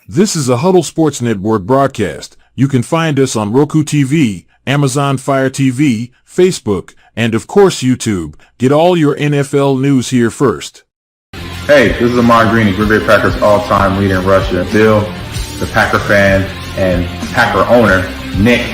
This is a Huddle Sports Network broadcast. You can find us on Roku TV, Amazon Fire TV, Facebook, and of course YouTube. Get all your NFL news here first. Hey, this is Ahman Green, the Green Bay Packers all-time leader in rushing. Bill, the Packer fan and Packer owner, Nick.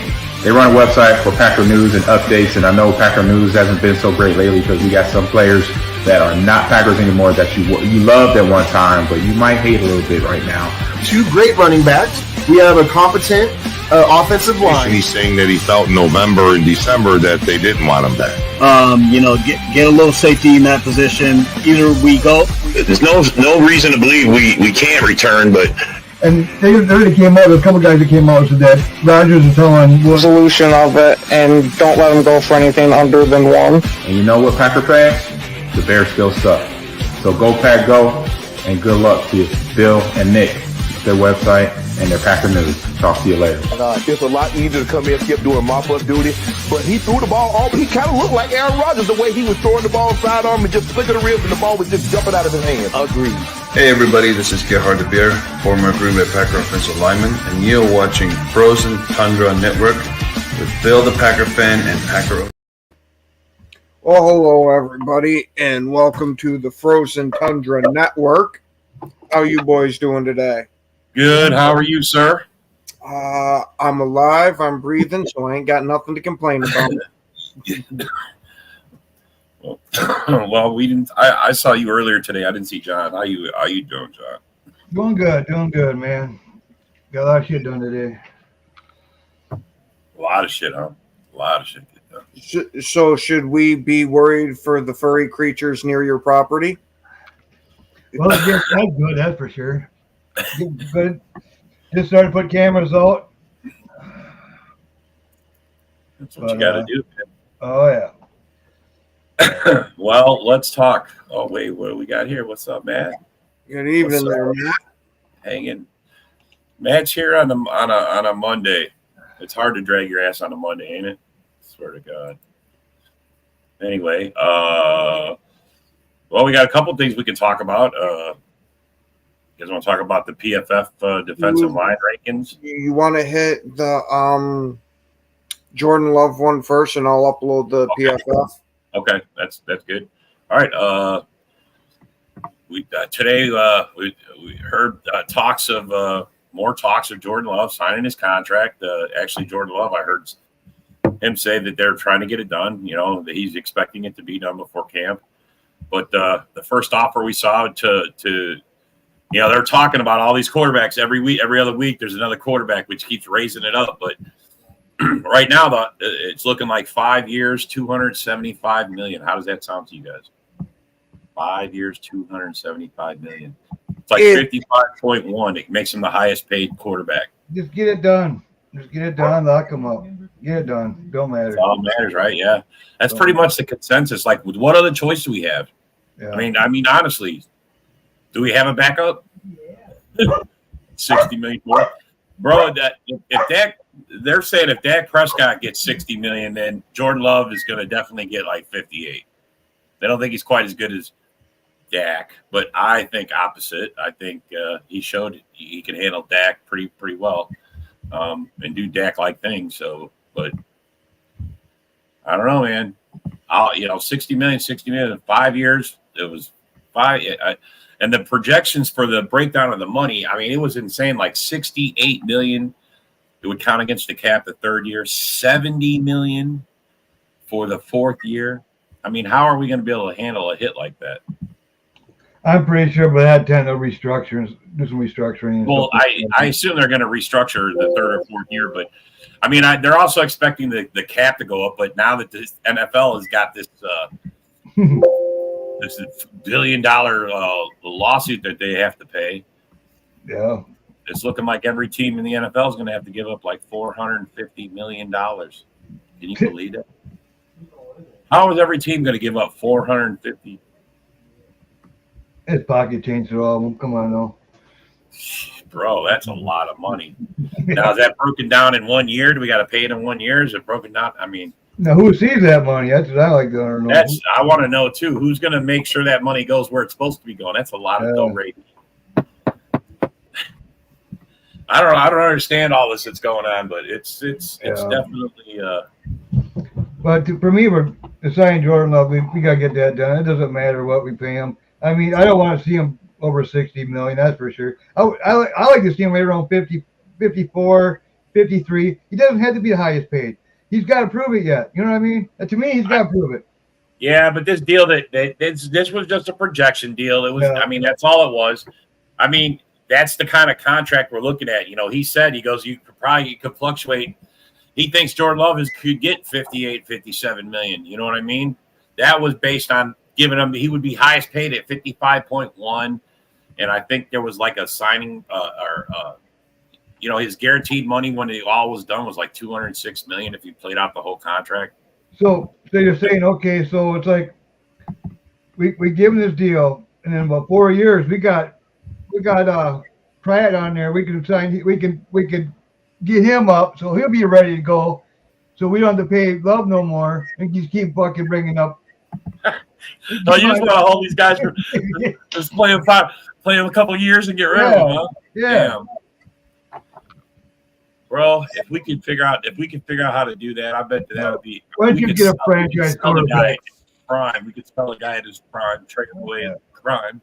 They run a website for Packer news and updates, and I know Packer news hasn't been so great lately because we got some players that are not Packers anymore that you loved at one time, but you might hate a little bit right now. Two great running backs. We have a competent offensive line. He's saying that he felt in November and December that they didn't want him back. Get a little safety in that position. Either we go. There's no reason to believe we can't return, but. And they already came out, there's a couple guys that came out and said that Rodgers is telling the solution of it, and don't let them go for anything under than one. And you know what, Packer fans? The Bears still suck. So go Pack Go, and good luck to you, Bill and Nick, their website and their Packer news. Talk to you later. It's a lot easier to come in and skip doing mop-up duty, but he threw the ball all, he kind of looked like Aaron Rodgers the way he was throwing the ball sidearm and just flicking the ribs and the ball was just jumping out of his hands. Agreed. Hey everybody, this is Gerhard de Beer, former Green Bay Packer offensive lineman, and you're watching Frozen Tundra Network with Bill the Packer fan and Packer. Well, hello everybody, and welcome to the Frozen Tundra Network. How you boys doing today? Good. How are you, sir? I'm alive. I'm breathing, so I ain't got nothing to complain about. Well, we didn't. I saw you earlier today. I didn't see John. How you doing, John? doing good, man. Got a lot of shit done today. A lot of shit, huh? A lot of shit get done. So should we be worried for the furry creatures near your property? Well, it gets that good, that's for sure. Good. Just started to put cameras out. That's what you got to do, man. Oh, yeah. Well, let's talk. Oh, wait, what do we got here? What's up, Matt? Good evening there, Matt. Hanging. Matt's here on a Monday. It's hard to drag your ass on a Monday, ain't it? Swear to God. Anyway, well, we got a couple things we can talk about. You guys want to talk about the PFF defensive line rankings? You want to hit the Jordan Love one first, and I'll upload the PFF. Okay, that's good. All right. We today we heard more talks of Jordan Love signing his contract. Actually, Jordan Love, I heard him say that they're trying to get it done. You know, that he's expecting it to be done before camp. But the first offer we saw to they're talking about all these quarterbacks every other week. There's another quarterback which keeps raising it up, but. Right now, it's looking like 5 years, $275 million. How does that sound to you guys? 5 years, $275 million. It's like 55.1. It makes him the highest paid quarterback. Just get it done. Lock him up. Get it done. Don't matter. That's all that matters, right? Yeah. That's pretty much the consensus. Like, what other choice do we have? Yeah. I mean, honestly, do we have a backup? Yeah. $60 million more. Bro, they're saying if Dak Prescott gets $60 million, then Jordan Love is going to definitely get like 58. They don't think he's quite as good as Dak, but I think opposite. I think he showed he can handle Dak pretty well and do Dak-like things. So, but I don't know, man. 60 million in 5 years. It was 5. And the projections for the breakdown of the money, I mean, it was insane. Like $68 million. It would count against the cap the third year. $70 million for the fourth year. I mean, how are we going to be able to handle a hit like that? I'm pretty sure by that time they'll do some restructuring. Well, I assume they're going to restructure the third or fourth year, but I mean, they're also expecting the cap to go up. But now that the NFL has got this this $1 billion lawsuit that they have to pay, yeah, it's looking like every team in the NFL is going to have to give up like $450 million. Can you believe it? How is every team going to give up $450? His pocket changed it all. Come on, no. Bro, that's a lot of money. Now, is that broken down in 1 year? Do we got to pay it in 1 year? Is it broken down? I mean, now who sees that money? That's what I like to know. I want to know too. Who's going to make sure that money goes where it's supposed to be going? That's a lot of dough raising. I don't understand all this that's going on, but it's definitely. But for me, we're signing Jordan Love. We got to get that done. It doesn't matter what we pay him. I mean, I don't want to see him over 60 million. That's for sure. I like to see him right around 50, 54, 53. He doesn't have to be the highest paid. He's got to prove it yet. You know what I mean? To me, he's got to prove it. Yeah, but this deal this was just a projection deal. It was. Yeah. I mean, that's all it was. I mean, that's the kind of contract we're looking at. You know, he goes, you could fluctuate. He thinks Jordan Love could get 58, 57 million. You know what I mean? That was based on giving him, he would be highest paid at 55.1. And I think there was like a signing his guaranteed money when it all was done was like 206 million if he played out the whole contract. So you're saying, okay, so it's like we give him this deal, and in about 4 years we got Pratt on there. We can get him up, so he'll be ready to go. So we don't have to pay Love no more, and just keep fucking bringing up. No, you just want to hold these guys for just play them a couple of years and get rid of them, huh? Yeah. Damn. Bro, if we could figure out how to do that, I bet that would be. Why don't you get a franchise quarterback? Prime. We could sell a guy at his prime, trade him away at prime,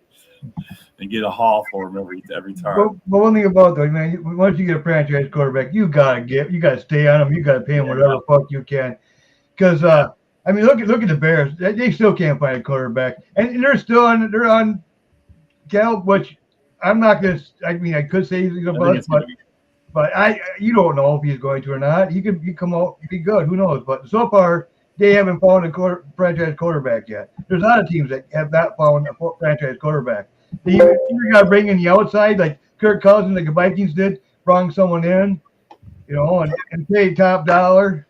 and get a haul for him every time. But one thing about though, man, once you get a franchise quarterback, you gotta stay on him. You gotta pay him whatever the fuck you can, because I mean, look at the Bears. They still can't find a quarterback, and they're on Cal, which I'm not gonna. I mean, I could say he's gonna bust, but you don't know if he's going to or not. He could come out and be good. Who knows? But so far, they haven't found a franchise quarterback yet. There's a lot of teams that have not found a franchise quarterback. They either got to bring in the outside, like Kirk Cousins, like the Vikings did, bring someone in, and pay top dollar.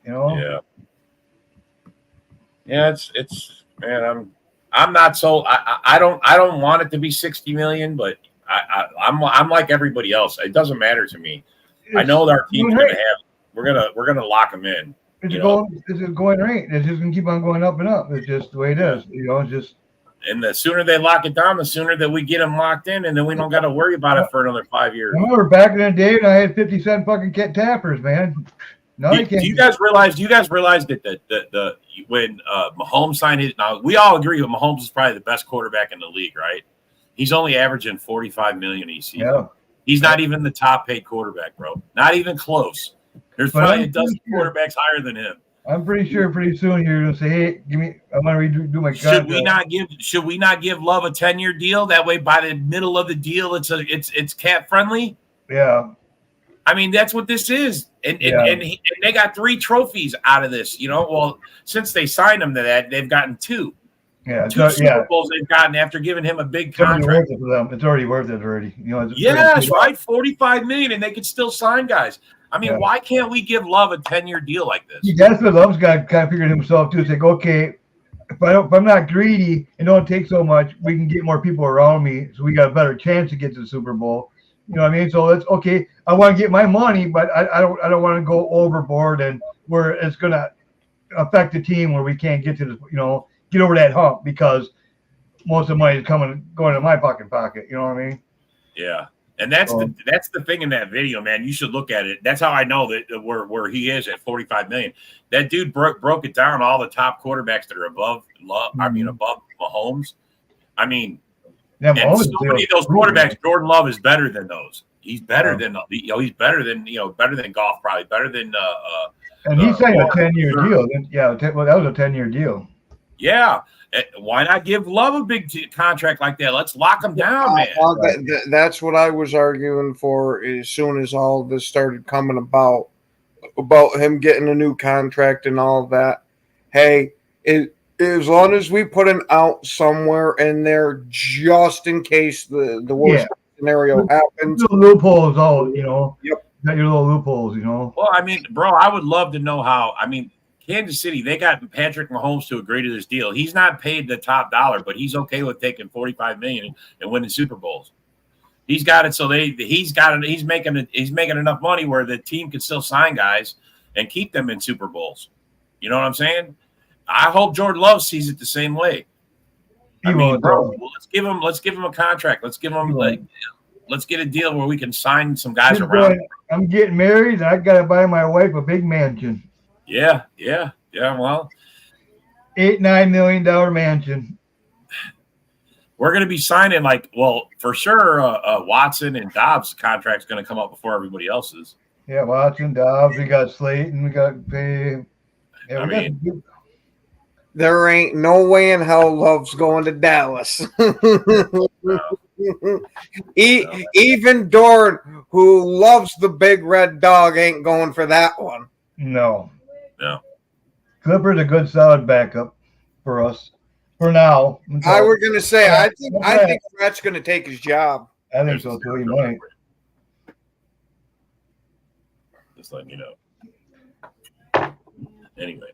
Yeah. Yeah, it's man. I'm not so. I don't want it to be 60 million, but I'm like everybody else. It doesn't matter to me. I know that our team's gonna have. We're gonna lock them in. It's going right. It's just gonna keep on going up and up. It's just the way it is. It's just. And the sooner they lock it down, the sooner that we get them locked in, and then we don't got to worry about it for another 5 years. I remember back in the day, and I had 50-cent fucking tappers, man. No, do you guys realize that when Mahomes signed his? Now we all agree that Mahomes is probably the best quarterback in the league, right? He's only averaging 45 million each season. Yeah. He's not even the top paid quarterback, bro. Not even close. There's probably a dozen quarterbacks higher than him. I'm pretty sure pretty soon you're gonna say, "Hey, I want to redo my contract." Should we not give Love a 10-year deal? That way, by the middle of the deal, it's cap friendly. Yeah. I mean, that's what this is, and they got 3 trophies out of this. Well, since they signed him to that, they've gotten 2. Yeah, 2 Super Bowls they've gotten after giving him a big contract. It's already worth it already. Yes, right. 45 million, and they could still sign guys. I mean, why can't we give Love a 10-year deal like this? That's what Love's got kind of figured himself too. It's like, okay, if I'm not greedy and don't take so much, we can get more people around me, so we got a better chance to get to the Super Bowl. You know what I mean? So it's okay. I want to get my money, but I don't want to go overboard and where it's going to affect the team where we can't get to the get over that hump because most of the money is going in my pocket. You know what I mean? Yeah. And that's the thing in that video, man. You should look at it. That's how I know that where he is at 45 million. That dude broke it down. All the top quarterbacks that are above Mahomes. I mean, and so many of those quarterbacks, Jordan Love is better than those. He's better than he's better than Goff, probably better than. And he signed a 10-year deal. Yeah, that was a 10-year deal. Yeah. Why not give Love a big contract like that? Let's lock him down, man. That's what I was arguing for as soon as all of this started coming about him getting a new contract and all of that. Hey, as long as we put him out somewhere in there just in case the worst scenario happens. Little loopholes, Yep. Got your little loopholes, Well, I mean, bro, I would love to know how. I mean, Kansas City, they got Patrick Mahomes to agree to this deal. He's not paid the top dollar, but he's okay with taking $45 million and winning Super Bowls. He's got it, so he's making enough money where the team can still sign guys and keep them in Super Bowls. You know what I'm saying? I hope Jordan Love sees it the same way. Let's give him a contract. Let's give him let's get a deal where we can sign some guys He's around. going, I'm getting married, and I got to buy my wife a big mansion. Yeah. Well, $8-9 million mansion. we're going to be signing for sure. Watson and Dobbs' contract's going to come up before everybody else's. Yeah, Watson, Dobbs, we got Slayton, we got Pay. Yeah, I mean, there ain't no way in hell Love's going to Dallas. Even Dorn, who loves the big red dog, ain't going for that one. No. No. Clippers a good solid backup for us for now. I was going to say, I think Pratt's going to take his job. I think so too. He might. Just letting you know. Anyway,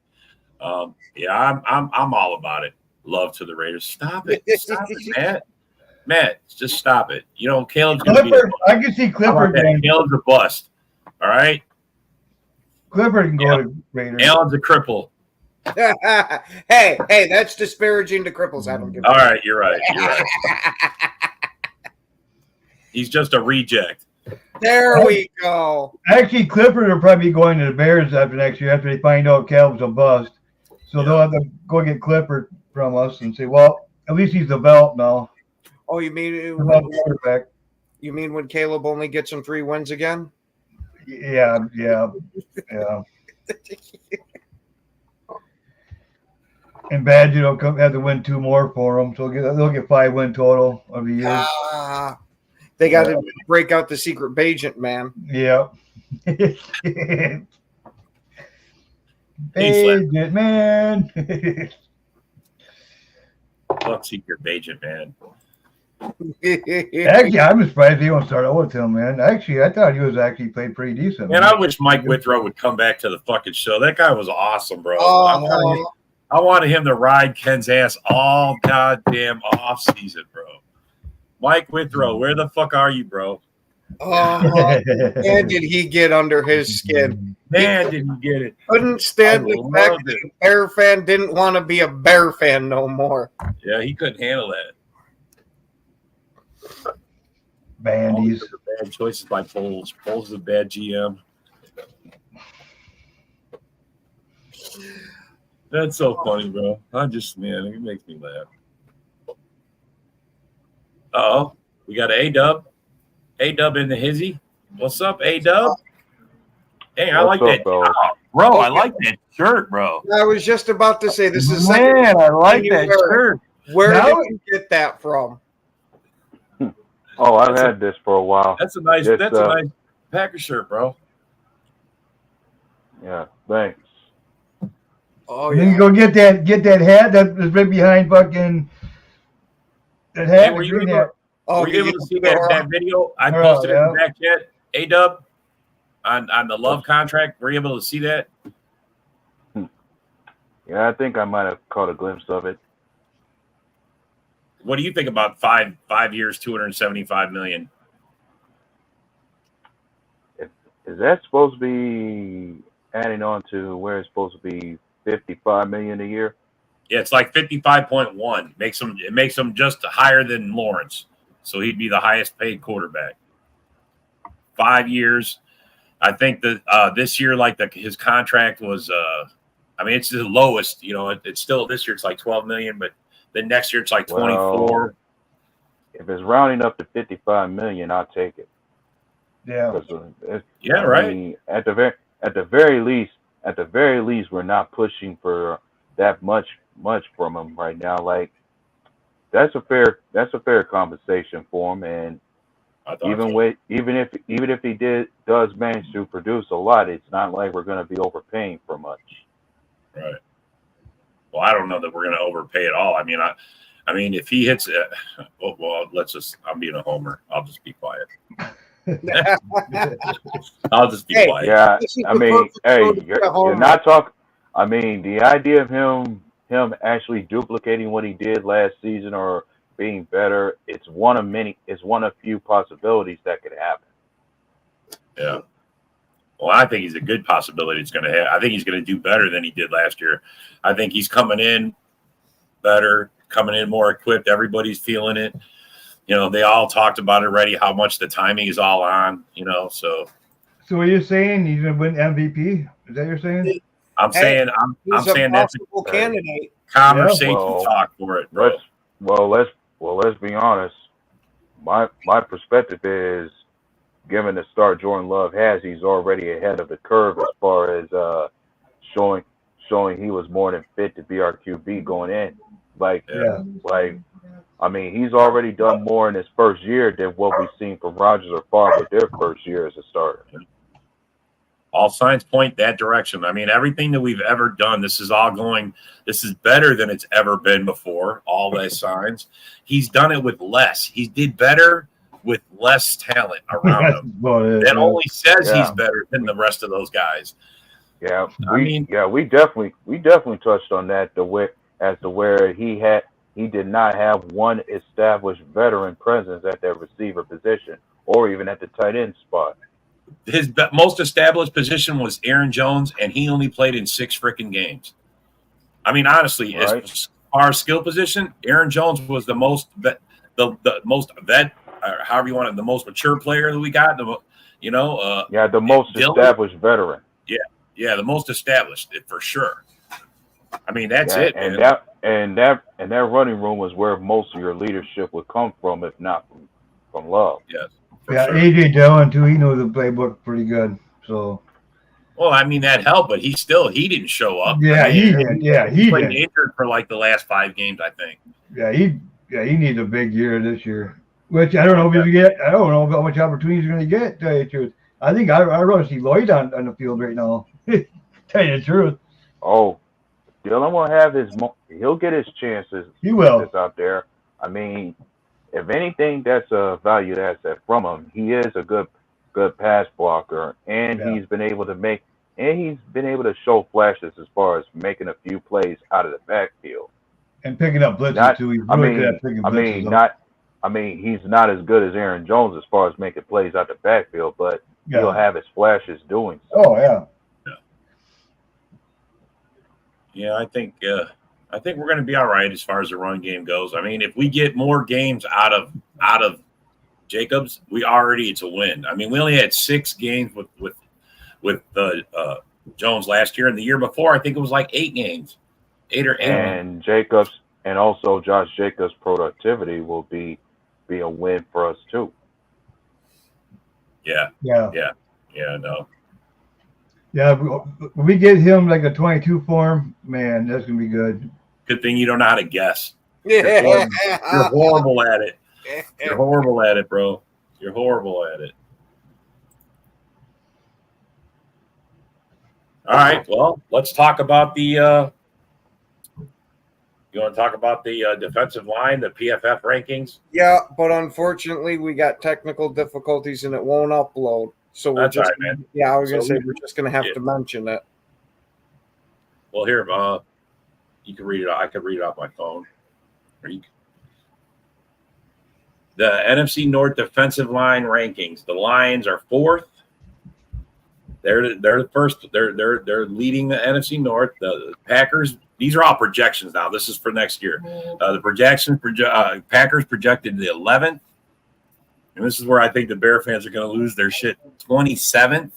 I'm all about it. Love to the Raiders. Stop it, Matt. Matt, just stop it. You know, Caleb's going to be. I can see Clifford. Caleb's a bust. All right. Clifford can go to Raiders. Allen's a cripple. hey, that's disparaging to cripples. I don't give. All right, you're right. He's just a reject. There we go. Actually, Clifford will probably be going to the Bears after next year after they find out Caleb's a bust. So they'll have to go get Clifford from us and say, well, at least he's developed now. Oh, you mean when Caleb only gets him 3 wins again? Yeah. And Badger will have to win 2 more for them, so they'll get 5 win total of the year. They got to break out the secret agent, man. Yeah. Agent man. Fuck secret agent, man. Actually, I'm surprised he won't start out with him, man. Actually, I thought he was actually played pretty decent. Man, I wish Mike Withrow would come back to the fucking show. That guy was awesome, bro. I wanted him to ride Ken's ass all goddamn off season, bro. Mike Withrow, where the fuck are you, bro? Man, did he get under his skin? Man, did he get it? Couldn't stand the fact that a Bear fan didn't want to be a Bear fan no more. Yeah, he couldn't handle that. Bandies. Bad choices by Poles. Poles is a bad GM. That's so funny, bro. It makes me laugh. Uh-oh. We got A-Dub. A-Dub in the hizzy. What's up, A-Dub? Hey, I like that. Bro, I like that shirt, bro. I was just about to say, this is man, I like that shirt. Where did you get that from? Oh, I've had this for a while. That's a nice Packer shirt, bro. Yeah, thanks. Oh, yeah. You go get that hat that was right behind fucking that hat. Hey, were you able to see that video I posted in the back chat? A-Dub on the Love contract. Were you able to see that? Yeah, I think I might have caught a glimpse of it. What do you think about 5 years, $275 million? Is that supposed to be adding on to where it's supposed to be $55 million a year? Yeah, it's like 55.1. It makes him just higher than Lawrence, so he'd be the highest paid quarterback. 5 years. I think that this year, his contract was, it's the lowest. You know, it's still this year. It's like $12 million, but then next year it's like 24. Well, if it's rounding up to $55 million, I'll take it. Yeah. Right. I mean, at the very least, we're not pushing for that much from him right now. Like, that's a fair compensation for him, and even if he does manage to produce a lot, it's not like we're going to be overpaying for much. Right. Well, I don't know that we're going to overpay at all. I mean, if he hits it, I'm being a homer. I'll just be quiet. I'll just be quiet. Yeah, I mean, you're not talking. I mean, the idea of him actually duplicating what he did last season or being better, it's one of few possibilities that could happen. Yeah. Well, I think he's a good possibility. It's going to happen. I think he's going to do better than he did last year. I think he's coming in better, coming in more equipped. Everybody's feeling it. they all talked about it already, how much the timing is all on, so. So are you saying he's going to win MVP? Is that what you're saying? I'm saying that's a candidate. Conversation talk for it, bro. Let's be honest. My perspective is, given the start Jordan Love has, he's already ahead of the curve as far as showing he was more than fit to be our QB going in. I mean, he's already done more in his first year than what we've seen from Rodgers or Favre with their first year as a starter. All signs point that direction. I mean, everything that we've ever done, this is better than it's ever been before. All those signs. He's done it with less. He did better with less talent around him. That only says he's better than the rest of those guys. Yeah, we definitely touched on that as to where he did not have one established veteran presence at that receiver position or even at the tight end spot. His most established position was Aaron Jones, and he only played in 6 freaking games. I mean, honestly, as far as skill position, Aaron Jones was the most the most vet, or however you want it, the most mature player that we got. The most established veteran. Yeah, the most established for sure. I mean, that's it. And man. that running room was where most of your leadership would come from, if not from Love. Yes. Yeah, sure. AJ Dillon too. He knows the playbook pretty good. So. Well, I mean that helped, but he didn't show up. Yeah, he did. Yeah, he played did. injured for like the last 5 games, I think. Yeah, he needs a big year this year. Which I don't know if you get. I don't know how much opportunities he's going to get. Tell you the truth, I think I'd rather see Lloyd on the field right now. Tell you the truth. Oh, Dillon will have he'll get his chances. He will. Out there. I mean, if anything, that's a valued asset from him. He is a good pass blocker, and he's been able to show flashes as far as making a few plays out of the backfield and picking up blitzes too. He's really good at picking blitzes. He's not as good as Aaron Jones as far as making plays out the backfield, but he'll have his flashes doing so. Oh yeah. Yeah, I think we're going to be all right as far as the run game goes. I mean, if we get more games out of Jacobs, it's a win. I mean, we only had 6 games with Jones last year, and the year before, I think it was like 8 games, 8 or 8. And Jacobs, and also Josh Jacobs' productivity will be a win for us too. Yeah. No. Yeah, when we get him like a 22 form, man, that's gonna be good. Good thing you don't know how to guess. Yeah. You're horrible at it. You're horrible at it, bro. You're horrible at it. All right. Well, let's talk about the. You want to talk about the defensive line, the PFF rankings? Yeah, but unfortunately, we got technical difficulties and it won't upload. So we're That's just, right, man. Yeah, I was gonna say we're just gonna have to mention it. Well, here, you can read it. I can read it off my phone. The NFC North defensive line rankings. The Lions are 4th. They're the first. They're leading the NFC North. The Packers. These are all projections now. This is for next year. The projections. Packers projected the 11th. And this is where I think the Bear fans are going to lose their shit. 27th.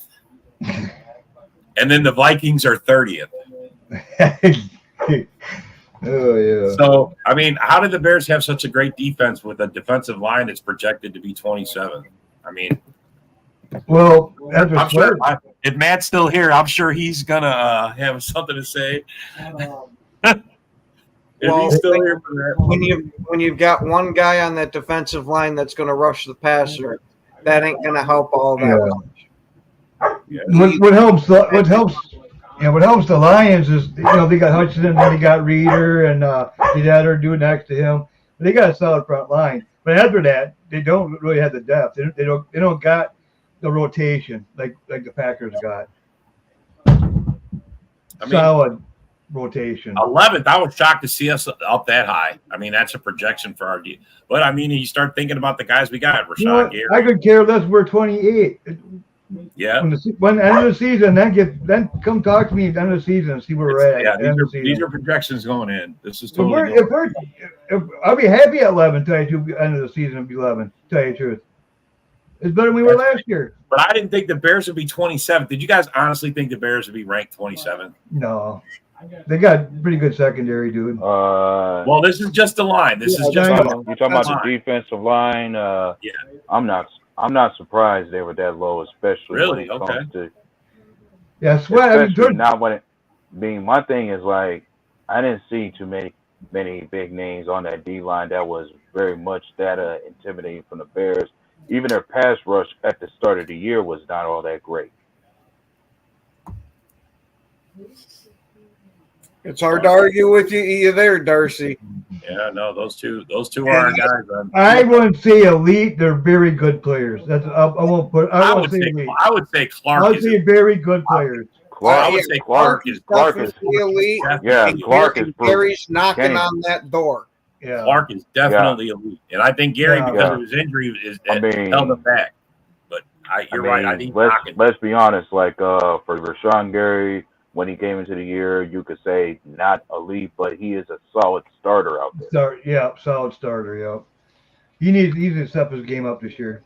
And then the Vikings are 30th. Oh, yeah. So, I mean, how did the Bears have such a great defense with a defensive line that's projected to be 27th? I mean, well, I'm sure if Matt's still here, I'm sure he's going to have something to say. Well, when you've got one guy on that defensive line that's going to rush the passer, that ain't going to help all that much. Yeah. What helps the Lions is they got Hutchinson and they got Reeder and Didder doing next to him. But they got a solid front line. But after that, they don't really have the depth. They don't got the rotation like the Packers got. Solid rotation. 11th, I was shocked to see us up that high. I mean, that's a projection for our deal. But I mean, you start thinking about the guys we got. Rashawn Gary. I could care less. We're 28. Yeah. When end of the season, then come talk to me at the end of the season and see where we're at. Yeah, these are projections going in. This is totally. If I'll be happy at 11. Tell you the truth, end of the season will be 11. Tell you the truth, it's better than we were last year. But I didn't think the Bears would be 27th. Did you guys honestly think the Bears would be ranked 27th? No, they got pretty good secondary, dude. Well, this is just the line. This is just you're talking about the defensive line. Yeah, I'm not surprised they were that low, especially when it comes to. Yeah, sweat. Especially not when it being my thing is like I didn't see too many big names on that D line that was very much that intimidating from the Bears. Even their pass rush at the start of the year was not all that great. It's hard to argue with you there, Darcy. Yeah, no, those two are our guys. I wouldn't say elite. They're very good players. That's I won't put. I would say Clark. I would say very good players. I would say Clark is elite. Yeah, Clark is. Gary's knocking on that door. Yeah, Clark is definitely elite, and I think Gary, because of his injury, held him back. But you're right. I think let's be honest. Like for Rashawn Gary, when he came into the year, you could say not elite, but he is a solid starter out there. Solid starter. Yeah, he needs to step his game up this year.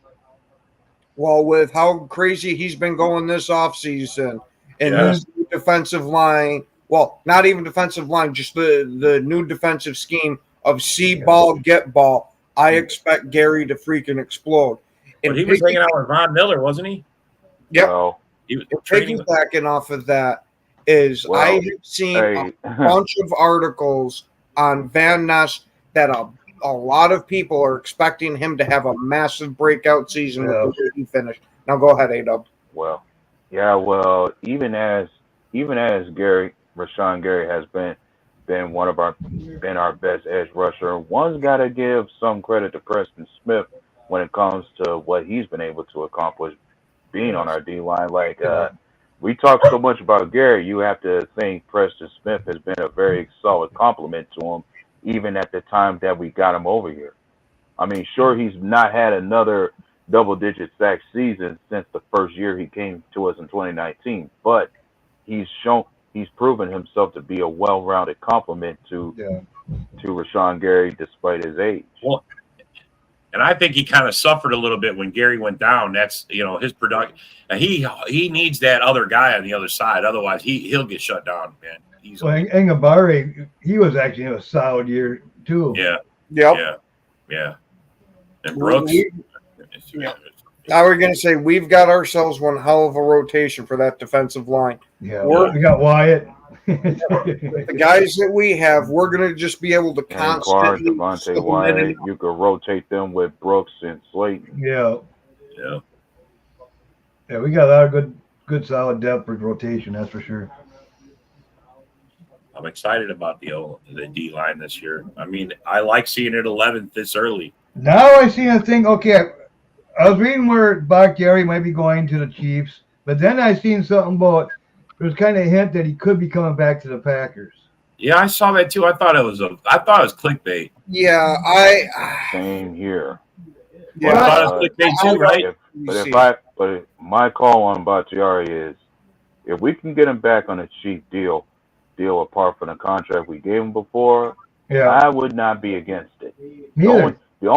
Well, with how crazy he's been going this offseason and his defensive line, well, not even defensive line, just the new defensive scheme of see ball, get ball, I expect Gary to freaking explode. But he was hanging out with Von Miller, wasn't he? Yep. Well, he was piggybacking off of that is I have seen a bunch of articles on Van Ness that a lot of people are expecting him to have a massive breakout season with the way he finished. Now go ahead, A-Dub. Well, even as Rashawn Gary has been our best edge rusher. One's got to give some credit to Preston Smith when it comes to what he's been able to accomplish being on our D line. Like we talk so much about Gary, you have to think Preston Smith has been a very solid compliment to him, even at the time that we got him over here. I mean, sure, he's not had another double-digit sack season since the first year he came to us in 2019, but he's proven himself to be a well-rounded complement to Rashawn Gary despite his age. Well, and I think he kind of suffered a little bit when Gary went down. That's his production. He needs that other guy on the other side. Otherwise, he'll get shut down, man. Ngabare, he was actually in a solid year too. Yeah. Yep. Yeah. And Brooks. I was going to say, we've got ourselves one hell of a rotation for that defensive line. Yeah, we got Wyatt. The guys that we have, we're going to just be able to constantly. Devontae Wyatt, you could rotate them with Brooks and Slayton. Yeah, we got a lot of good solid depth for rotation, that's for sure. I'm excited about the D line this year. I mean, I like seeing it 11th this early. Now I see a thing. Okay, I was reading where Bakhtiari might be going to the Chiefs, but then I seen something about there was kind of a hint that he could be coming back to the Packers. Yeah, I saw that too. I thought it was clickbait. Yeah, same here. Yeah, I thought it was clickbait too, right? But my call on Bakhtiari is if we can get him back on a cheap deal apart from the contract we gave him before, I would not be against it. The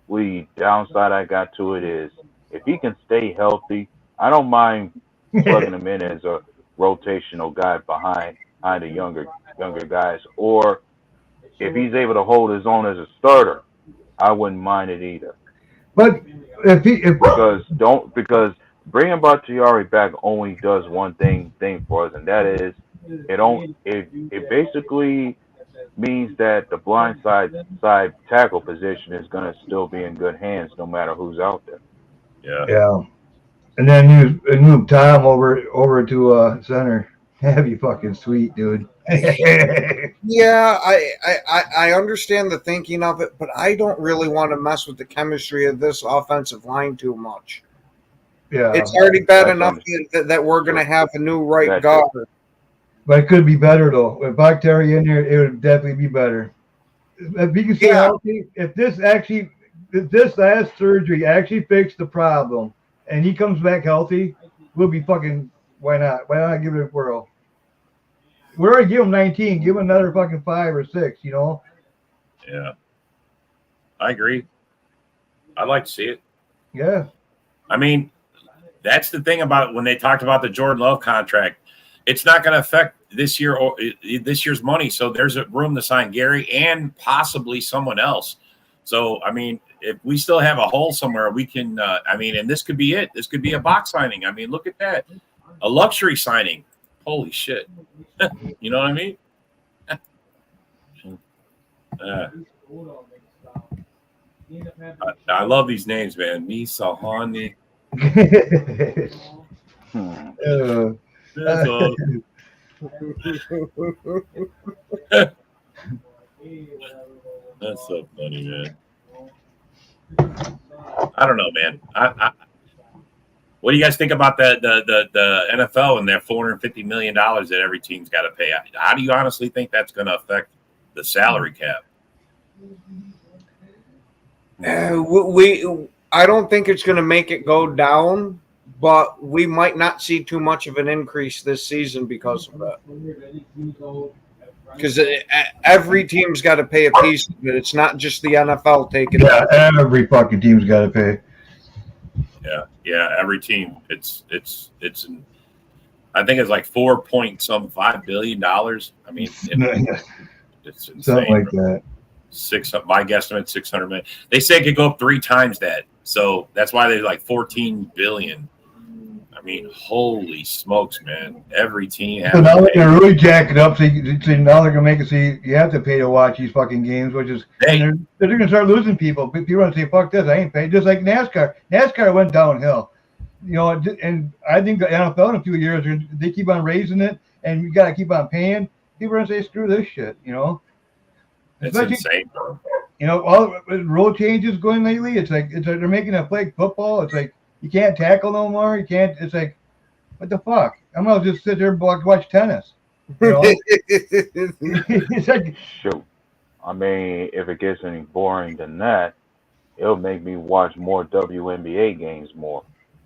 only downside I got to it is if he can stay healthy, I don't mind plugging him in as a rotational guy behind the younger guys, or if he's able to hold his own as a starter, I wouldn't mind it either. But because bringing Bakhtiari back only does one thing for us, and that is it basically means that the blind side tackle position is going to still be in good hands no matter who's out there. Yeah. And then you move Tom over to center. That'd be fucking sweet, dude. Yeah, I understand the thinking of it, but I don't really want to mess with the chemistry of this offensive line too much. Yeah, it's already bad enough that we're going to have a new right guard. But it could be better though. With Bakhtiari in there, it would definitely be better. If you can see healthy, if this last surgery actually fixed the problem, and he comes back healthy, we'll be fucking. Why not? Why not give it a whirl? We already give him 19. Give him another fucking 5 or 6. You know. Yeah, I agree. I'd like to see it. Yeah. I mean, that's the thing about when they talked about the Jordan Love contract. It's not going to affect this year or this year's money. So there's a room to sign Gary and possibly someone else. So, I mean, if we still have a hole somewhere, we can, and this could be it. This could be a box signing. I mean, look at that. A luxury signing. Holy shit. You know what I mean? I love these names, man. Misa, Hani. That's awesome. That's so funny, man. I don't know, man. What do you guys think about the NFL and their $450 million that every team's got to pay? How do you honestly think that's going to affect the salary cap? I don't think it's going to make it go down, but we might not see too much of an increase this season because of that. Because every team's got to pay a piece of it. It's not just the NFL taking it. Yeah, every fucking team's got to pay. Yeah, every team. It's I think it's like $4.5 billion. I mean, it's insane. Something like that. My guesstimate, 600 million. They say it could go up 3 times that. So that's why they're like 14 billion. I mean, holy smokes, man. Every team has. So now they're going to really jack it up. So now they're going to make it so you have to pay to watch these fucking games, which is they're going to start losing people. People are going to say, fuck this, I ain't paying. Just like NASCAR. NASCAR went downhill. You know, and I think the NFL in a few years, they keep on raising it, and you got to keep on paying. People are going to say, screw this shit, you know? It's insane, bro. You know, all the rule changes going lately. It's like they're making a flag football. It's like you can't tackle no more. You can't. It's like, what the fuck? I'm gonna just sit there and watch tennis. You know? It's like, shoot. I mean, if it gets any boring than that, it'll make me watch more WNBA games more.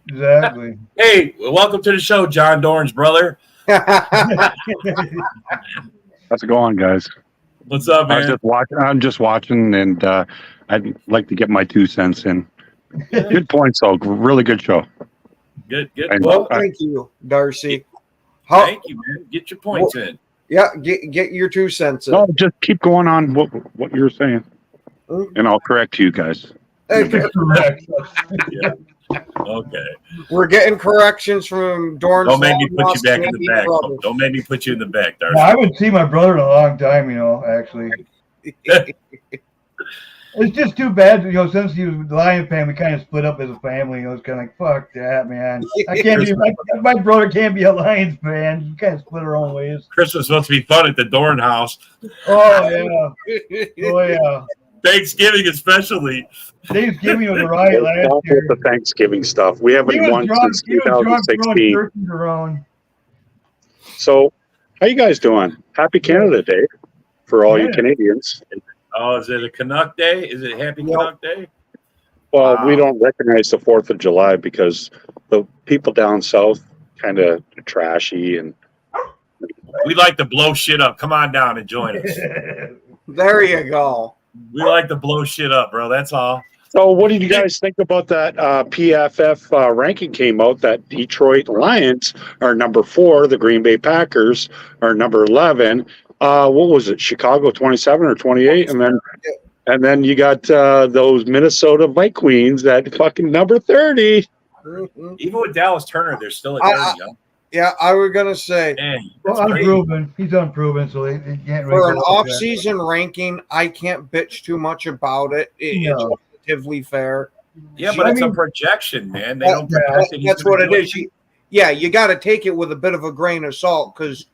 Exactly. Hey, welcome to the show, John Dorn's brother. How's it going, guys? What's up, man? I'm just watching, and I'd like to get my 2 cents in. Good points, though. Really good show. Good. And, well, thank you, Darcy. Thank you, man. Get your points in. Yeah, get your 2 cents in. No, just keep going on what you were saying, and I'll correct you guys. Correct. Yeah. Okay. We're getting corrections from Dorn's. Don't make me put you back in the back. Don't make me put you in the back, Darcy. No, I haven't seen my brother in a long time, you know, actually. It's just too bad, you know, since he was the Lion fan, we kind of split up as a family. It was kind of like, fuck that, man. I can't be, my brother can't be a Lions fan. We kind of split our own ways. Christmas is supposed to be fun at the Dorn house. Oh, yeah. Oh, yeah. Thanksgiving especially. Thanksgiving was a riot last year. The Thanksgiving stuff. We haven't won since 2016. So, how you guys doing? Happy Canada Day for all you Canadians. Oh, is it a Canuck Day? Is it Happy Canuck Day? Well, we don't recognize the 4th of July because the people down south kind of trashy, and we like to blow shit up. Come on down and join us. There you go. We like to blow shit up, bro. That's all. So what did you guys think about that PFF ranking came out that Detroit Lions are number 4, the Green Bay Packers are number 11. What was it, Chicago 27 or 28? And then you got those Minnesota Vikings at fucking number 30. Even with Dallas Turner, they're still at 30. Yeah, I was gonna say. Unproven. He's unproven, so they can't. For an off-season ranking, I can't bitch too much about it. It's relatively fair. Yeah, but it's a projection, man. They don't project it. That's what it is. You got to take it with a bit of a grain of salt because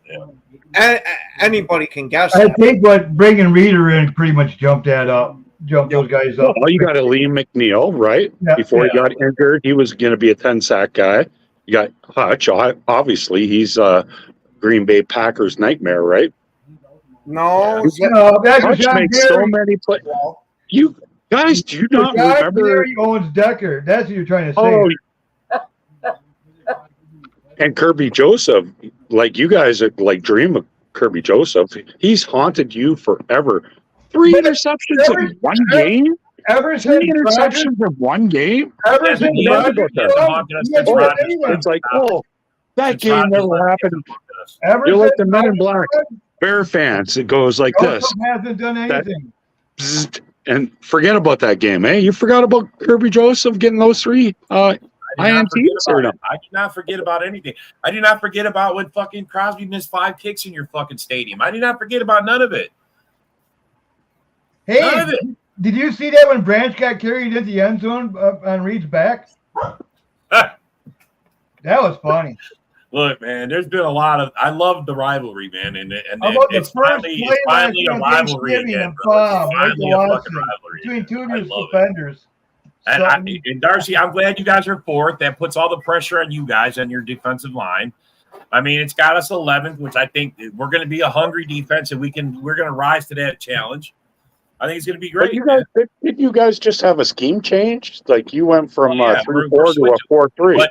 anybody can guess. I think what bringing Reader in pretty much jumped those guys up. Well, you got a Liam McNeil, right? Yeah, Before he got injured, he was going to be a 10-sack guy. You got Hutch. Obviously, he's a Green Bay Packers nightmare, right? No, that's Hutch makes so many plays. You guys, do you not remember? Gary owns Decker. That's what you're trying to say. Oh, And Kirby Joseph, like you guys are like dream of Kirby Joseph. He's haunted you forever. 3 interceptions in one game. Ever 3 since Rodgers, interceptions in one game. ever Yeah, since he hasn't Rodgers, haunted us since Rodgers It's like, oh, that Since game Rodgers never left, he happened. hasn't haunted us. ever You're like since the Men in Rodgers Black. Bear fans, it goes like this. Joseph hasn't done That- anything. Bzzzt, and forget about that game, eh? You forgot about Kirby Joseph getting those 3 I did not forget INTs or about no? it. I did not forget about anything. I did not forget about when fucking Crosby missed 5 kicks in your fucking stadium. I did not forget about none of it. Hey, None of it. did you see that when Branch got carried into the end zone on Reed's back? That was funny. Look, man, there's been a lot of. I love the rivalry, man, and How about the it's first finally play last a on rivalry Thanksgiving again, and brother. Bob, It's finally a Michael fucking Watson, rivalry between two of I your love it. defenders. And Darcy, I'm glad you guys are 4th. That puts all the pressure on you guys and your defensive line. I mean, it's got us 11th, which I think we're going to be a hungry defense, and we're going to rise to that challenge. I think it's going to be great. But you guys, did you guys just have a scheme change? Like you went from 3-4 to a 4-3. But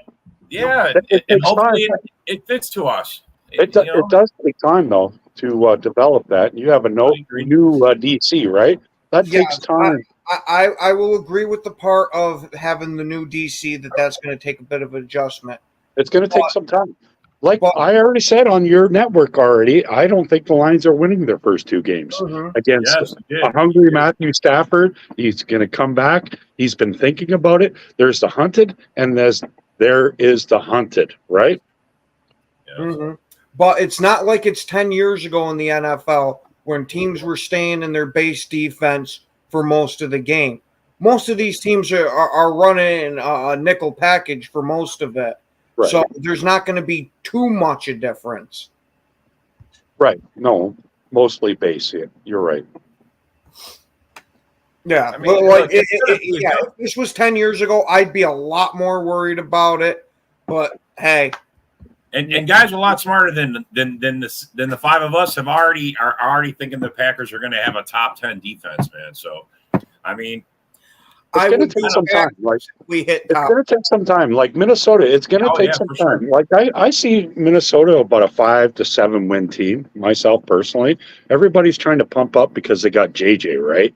yeah, and hopefully it fits to us. It does take time though to develop that. You have a new DC, right? That takes time. I will agree with the part of having the new DC that's going to take a bit of adjustment. It's going to take some time. Like I already said on your network already, I don't think the Lions are winning their first 2 games against a hungry Matthew Stafford. He's going to come back. He's been thinking about it. There's the hunted, and there is the hunted, right? Mm-hmm. But it's not like it's 10 years ago in the NFL when teams were staying in their base defense for most of the game. Most of these teams are running a nickel package for most of it. Right. So there's not going to be too much a difference. Right. No, mostly base here. You're right. Yeah. I mean, if this was 10 years ago, I'd be a lot more worried about it. But hey. And guys are a lot smarter than the 5 of us are already thinking the Packers are going to have a top 10 defense, man. So, I mean, it's going to take some time. Like it's going to take some time. Like Minnesota, it's going to take some time. Sure. Like I see Minnesota about a 5 to 7 win team. Myself personally, everybody's trying to pump up because they got JJ, right?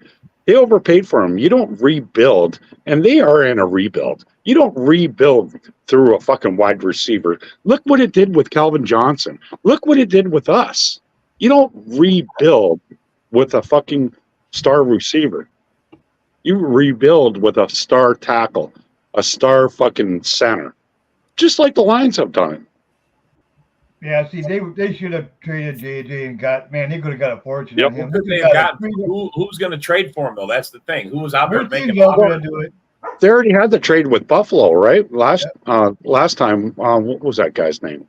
They overpaid for him. You don't rebuild, and they are in a rebuild. You don't rebuild through a fucking wide receiver. Look what it did with Calvin Johnson. Look what it did with us. You don't rebuild with a fucking star receiver. You rebuild with a star tackle, a star fucking center, just like the Lions have done it. Yeah, see, they should have traded JJ and they could have got a fortune. Yep. On him. Who's going to trade for him though? That's the thing. Who was out there making? To do it. They already had the trade with Buffalo, right? Last time, what was that guy's name?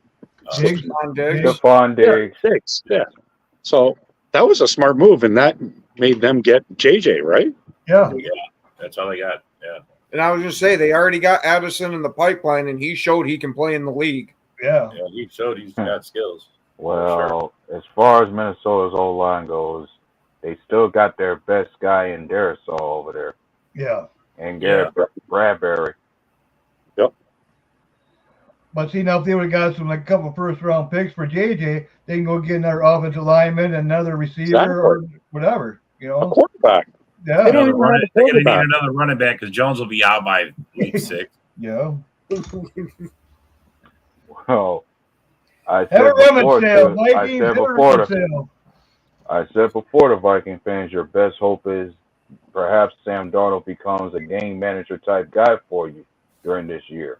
Stephon Diggs. Yeah. So that was a smart move, and that made them get JJ, right? Yeah. That's all they got. Yeah. And I was just say they already got Addison in the pipeline, and he showed he can play in the league. Yeah. Yeah, he showed he's got skills. Well, as far as Minnesota's O-line goes, they still got their best guy in Darisaw over there. Yeah. And Garrett Bradbury. Yep. But see, now if they would have got some like a couple first-round picks for JJ, they can go get another offensive lineman, another receiver, or whatever. You know, a quarterback. Yeah. They're going to need another running back because Jones will be out by week 6. Yeah. Well, I said before the Viking fans, your best hope is perhaps Sam Darnold becomes a game manager type guy for you during this year.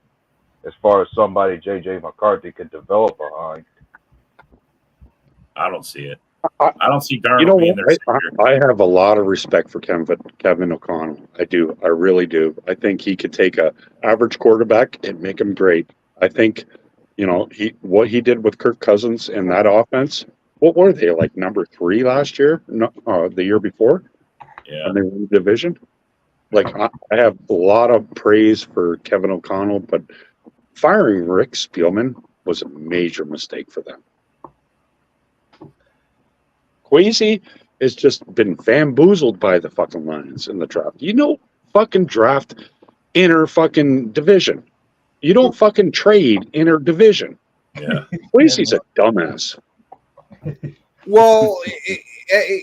As far as somebody J.J. McCarthy could develop behind. I don't see it. I don't see Darnold being there. I have a lot of respect for Kevin O'Connell. I do. I really do. I think he could take a average quarterback and make him great. I think, what he did with Kirk Cousins in that offense. What were they, like number 3 last year? No, the year before. Yeah. And they won the division. Like I have a lot of praise for Kevin O'Connell, but firing Rick Spielman was a major mistake for them. Kwesi has just been bamboozled by the fucking Lions in the draft. Fucking draft inner fucking division. You don't fucking trade inner division. Yeah. Lacey's a dumbass. Well,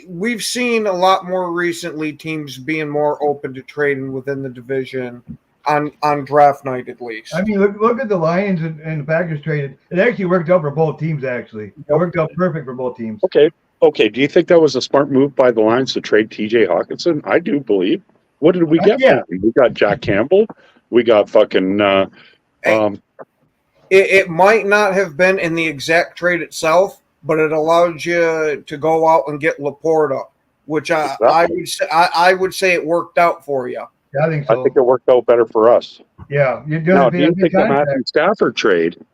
we've seen a lot more recently teams being more open to trading within the division on draft night, at least. I mean, look at the Lions and the Packers traded. It actually worked out for both teams. Actually, it worked out perfect for both teams. Okay. Do you think that was a smart move by the Lions to trade T.J. Hawkinson? I do believe. What did we get? Yeah. We got Jack Campbell. We got fucking. It might not have been in the exact trade itself, but it allowed you to go out and get Laporta, which I would say it worked out for you. Yeah, I think so. I think it worked out better for us. Yeah. Do you think the Matthew Stafford trade?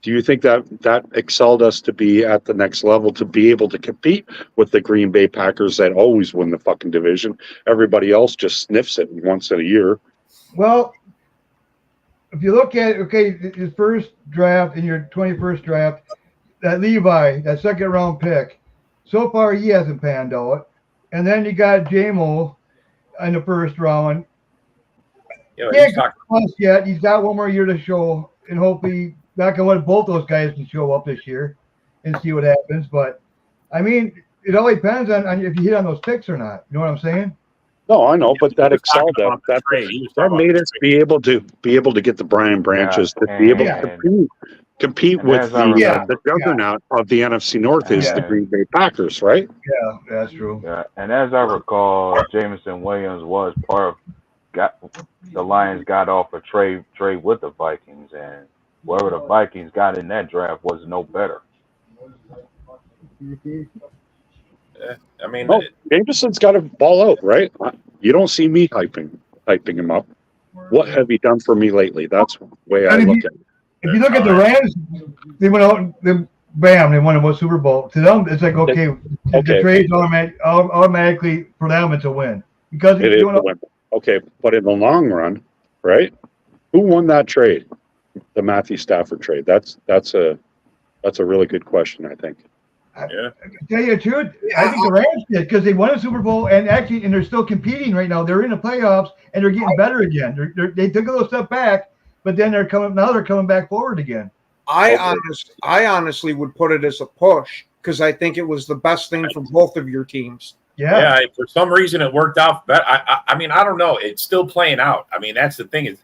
Do you think that excelled us to be at the next level, to be able to compete with the Green Bay Packers that always win the fucking division? Everybody else just sniffs it once in a year. Well, if you look at his first draft in your 21st draft, that Levi, that second round pick, so far he hasn't panned out. And then you got JMO in the first round. Yeah, he ain't got plus yet. He's got one more year to show, and hopefully knock on wood, both those guys can show up this year and see what happens. But I mean, it all depends on if you hit on those picks or not. You know what I'm saying? No, I know, but that excelled us. That made us be able to get the Brian Branches, to be able to compete with the juggernaut of the NFC North is the Green Bay Packers, right? Yeah, that's true. Yeah, and as I recall, Jameson Williams was part of the Lions got off a trade with the Vikings, and whoever the Vikings got in that draft was no better. Yeah, I mean, Jameson's got to ball out, right? You don't see me hyping him up. What have you done for me lately? That's the way I look at it. If you look at the Rams, they went out and they won a Super Bowl. To them, it's like the trade's automatically for them it's a win because it is a win. Okay, but in the long run, right? Who won that trade? The Matthew Stafford trade. That's a really good question, I think. Yeah. I tell you the truth, I think the Rams did because they won a Super Bowl and they're still competing right now. They're in the playoffs and they're getting better again. They took a little step back, but then they're coming back forward again. I honestly would put it as a push because I think it was the best thing for both of your teams. Yeah. For some reason it worked out better. I mean, I don't know. It's still playing out. I mean, that's the thing.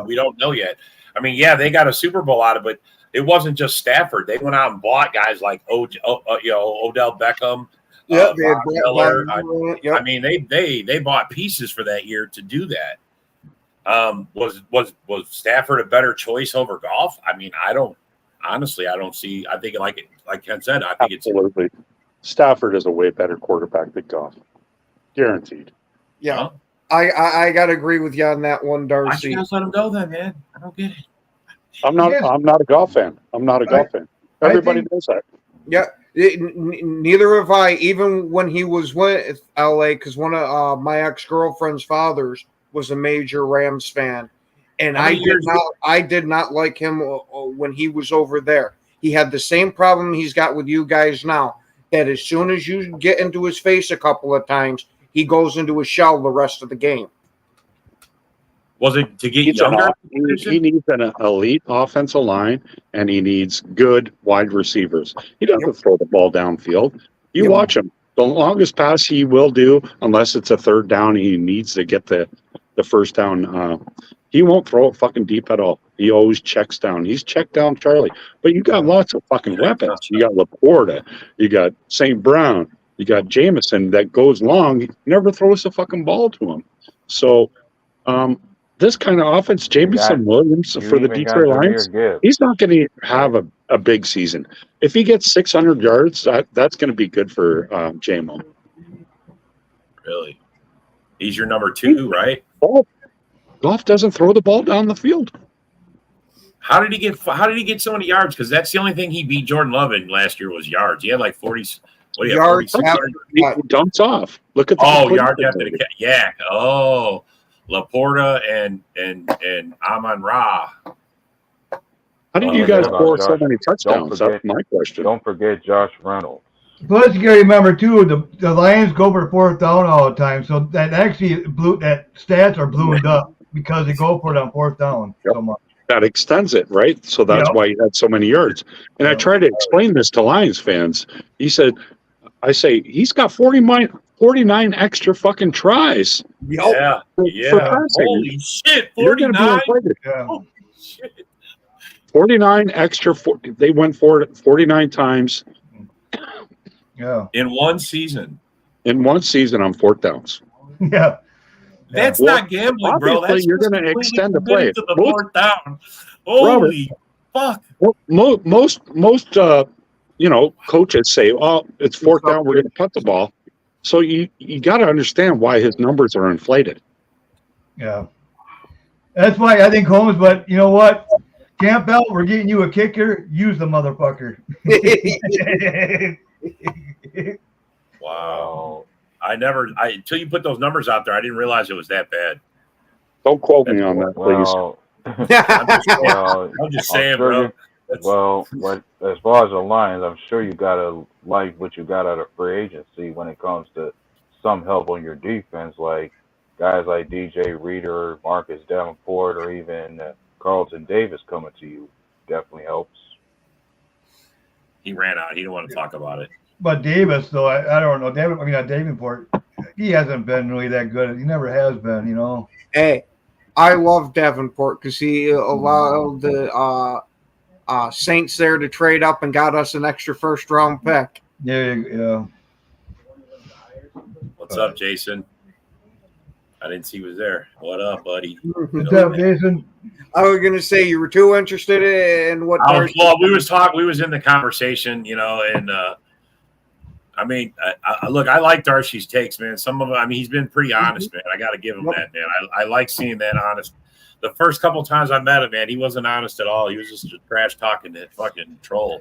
We don't know yet. I mean, they got a Super Bowl out of it. It wasn't just Stafford. They went out and bought guys like Odell Beckham. Miller. I mean, they bought pieces for that year to do that. Was Stafford a better choice over Goff? I mean, I don't see. I think like Ken said, I think absolutely. Stafford is a way better quarterback than Goff, guaranteed. Yeah, I gotta agree with you on that one, Darcy. Why don't you guys let him go then, man? I don't get it. I'm not a Goff fan. Fan. Everybody knows that. Yeah, neither have I. Even when he was with LA, because one of my ex-girlfriend's fathers was a major Rams fan, and I did not like him when he was over there. He had the same problem he's got with you guys now. That as soon as you get into his face a couple of times, he goes into a shell the rest of the game. Was it to get younger? He needs an elite offensive line, and he needs good wide receivers. He doesn't throw the ball downfield. You watch him. The longest pass he will do, unless it's a third down, he needs to get the first down. He won't throw it fucking deep at all. He always checks down. He's checked down Charlie. But you got lots of fucking weapons. You got Laporta. You got St. Brown. You got Jameson that goes long. He never throws the fucking ball to him. So this kind of offense, Jameson Williams for the Detroit Lions, he's not going to have a big season. If he gets 600 yards, that's going to be good for JMO. Really? He's your number 2, right? Goff doesn't throw the ball down the field. How did he get so many yards? Because that's the only thing he beat Jordan Love in last year was yards. He had like 40. What do you have? Yards. He dumps off. Look at yards after the yak. Oh, Laporta and Amon Ra. How did you guys score so many touchdowns? That's my question. Don't forget Josh Reynolds. Plus, you got to remember too, the Lions go for 4th down all the time, so that actually stats are ballooned up because they go for it on 4th down so much. that extends it, right? So that's why he had so many yards. And I tried to explain this to Lions fans. I say, he's got 49 extra fucking tries. Yeah. For passing. Holy shit, You're gonna be 49? inflated. Holy shit. 49 extra. They went for it 49 times. Yeah. In one season. In one season on fourth downs. Yeah. That's Well, not gambling, bro. obviously That's you're just going to completely extend the committed play. to the fourth down. Holy fuck. Most coaches say, "Oh, it's fourth down. We're going to punt the ball." So you got to understand why his numbers are inflated. Yeah. That's why I think Holmes. But you know what? Campbell, we're getting you a kicker. Use the motherfucker. Wow. Until you put those numbers out there, I didn't realize it was that bad. Don't quote me on that, please. I'm just saying, bro. As far as the Lions, I'm sure you gotta like what you got out of free agency when it comes to some help on your defense, like guys like DJ Reader, Marcus Davenport, or even Carlton Davis coming to you definitely helps. He ran out. He didn't want to talk about it. But Davis, though, I don't know. Davenport, he hasn't been really that good. He never has been, you know. Hey, I love Davenport because he allowed the Saints there to trade up and got us an extra first-round pick. Yeah. What's up, Jason? I didn't see he was there. What up, buddy? What's up, Jason? I was going to say you were too interested in what. We was in the conversation, you know, and I mean, look, I like Darcy's takes, man. Some of them, I mean, he's been pretty honest, man. I got to give him that, man. I like seeing that honest. The first couple times I met him, man, he wasn't honest at all. He was just trash talking that fucking troll.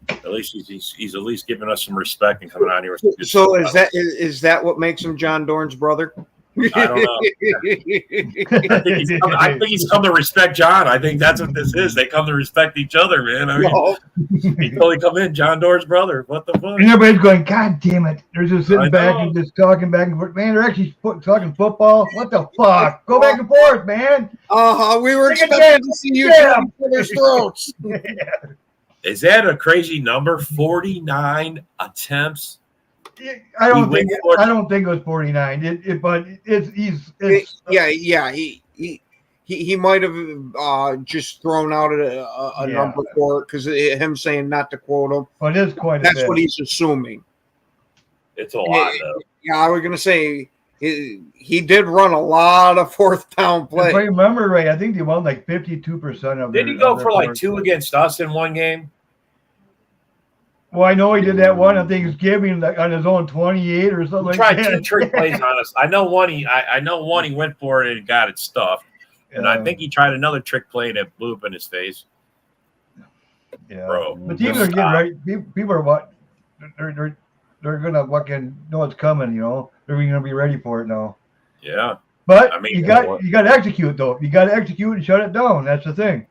At least he's at least giving us some respect and coming on here. So is that what makes him John Dorn's brother? I don't know. I think he's come to respect John. I think that's what this is. They come to respect each other, man. I mean, he totally come in, John Doerr's brother. What the fuck? And everybody's going, God damn it. They're just sitting back and just talking back and forth. Man, they're actually talking football. What the fuck? Go back and forth, man. We were expecting to see you down each other's throats. Is that a crazy number? 49 attempps. I don't think it was 49. He might have just thrown out a number for it because him saying not to quote him. But it is quite. That's what he's assuming. It's a lot, though. Yeah, I was gonna say he did run a lot of fourth down plays. If I remember right, I think he won like 52% of. Did he go for like 2 against us in one game? Well, I know he did that one on Thanksgiving on his own 28 or something. He tried 2 trick plays on us. I know one. He went for it and got it stuffed, and I think he tried another trick play that blew up in his face. Yeah, bro. But teams are getting right. People are what they're gonna fucking know what's coming. You know, they're gonna be ready for it now. Yeah, but I mean, you got to execute though. You got to execute and shut it down. That's the thing.